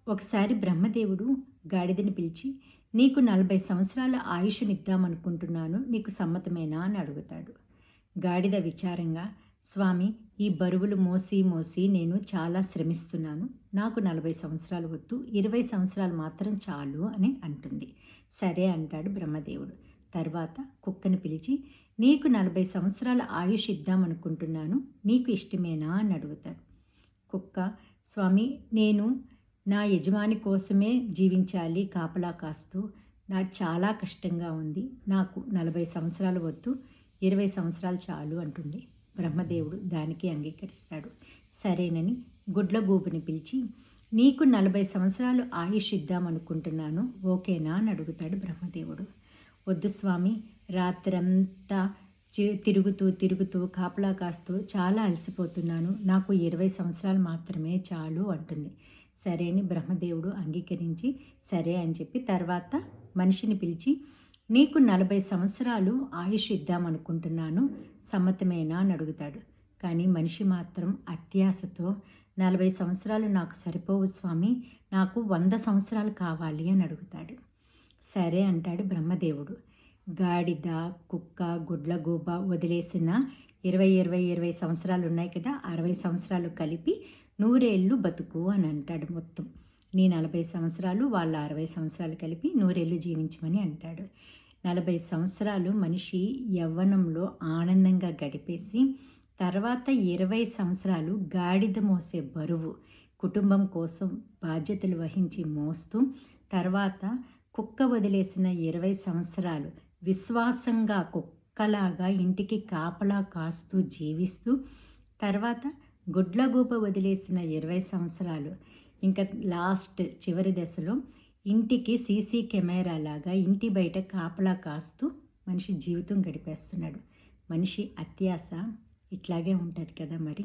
ఒకసారి బ్రహ్మదేవుడు గాడిదని పిలిచి, నీకు 40 సంవత్సరాల ఆయుష్నిద్దామనుకుంటున్నాను, నీకు సమ్మతమేనా అని అడుగుతాడు. గాడిద విచారంగా, స్వామి, ఈ బరువులు మోసి మోసి నేను చాలా శ్రమిస్తున్నాను, నాకు 40 సంవత్సరాలు వద్దు, 20 సంవత్సరాలు మాత్రం చాలు అని అంటుంది. సరే అంటాడు బ్రహ్మదేవుడు. తర్వాత కుక్కని పిలిచి, నీకు 40 సంవత్సరాల ఆయుష్ ఇద్దామనుకుంటున్నాను, నీకు ఇష్టమేనా అని అడుగుతాడు. కుక్క, స్వామి, నేను నా యజమాని కోసమే జీవించాలి కాపలా కాస్తూ, నాకు చాలా కష్టంగా ఉంది, నాకు 40 సంవత్సరాలు వద్దు, 20 సంవత్సరాలు చాలు అంటుంది. బ్రహ్మదేవుడు దానికి అంగీకరిస్తాడు. సరేనని గుడ్లగూబుని పిలిచి, నీకు 40 సంవత్సరాలు ఆయుష్ ఇద్దామనుకుంటున్నాను, ఓకేనా అని అడుగుతాడు బ్రహ్మదేవుడు. వద్దు స్వామి, రాత్రంతా తిరుగుతూ కాపలా కాస్తూ చాలా అలసిపోతున్నాను, నాకు 20 సంవత్సరాలు మాత్రమే చాలు అంటుంది. సరే అని బ్రహ్మదేవుడు అంగీకరించి సరే అని చెప్పి తర్వాత మనిషిని పిలిచి, నీకు 40 సంవత్సరాలు ఆయుష్ ఇద్దామనుకుంటున్నాను, సమ్మతమేనా అని అడుగుతాడు. కానీ మనిషి మాత్రం అత్యాశతో, 40 సంవత్సరాలు నాకు సరిపోవు స్వామి, నాకు 100 సంవత్సరాలు కావాలి అని అడుగుతాడు. సరే అంటాడు బ్రహ్మదేవుడు. గాడిద, కుక్క, గుడ్లగూబ వదిలేసిన 20 సంవత్సరాలు ఉన్నాయి కదా, 60 సంవత్సరాలు కలిపి 100 ఏళ్ళు బతుకు అని అంటాడు. మొత్తం నీ 40 సంవత్సరాలు, వాళ్ళ 60 సంవత్సరాలు కలిపి 100 ఏళ్ళు జీవించమని అంటాడు. 40 సంవత్సరాలు మనిషి యవ్వనంలో ఆనందంగా గడిపేసి, తర్వాత 20 సంవత్సరాలు గాడిద మోసే బరువు, కుటుంబం కోసం బాధ్యతలు వహించి మోస్తూ, తర్వాత కుక్క వదిలేసిన 20 సంవత్సరాలు విశ్వాసంగా కుక్కలాగా ఇంటికి కాపలా కాస్తూ జీవిస్తూ, తర్వాత గుడ్లగూబ వదిలేసిన 20 సంవత్సరాలు ఇంకా లాస్ట్ చివరి దశలో ఇంటికి సీసీ కెమెరా లాగా ఇంటి బయట కాపలా కాస్తూ మనిషి జీవితం గడిపేస్తున్నాడు. మనిషి అత్యాశ ఇట్లాగే ఉంటుంది కదా మరి.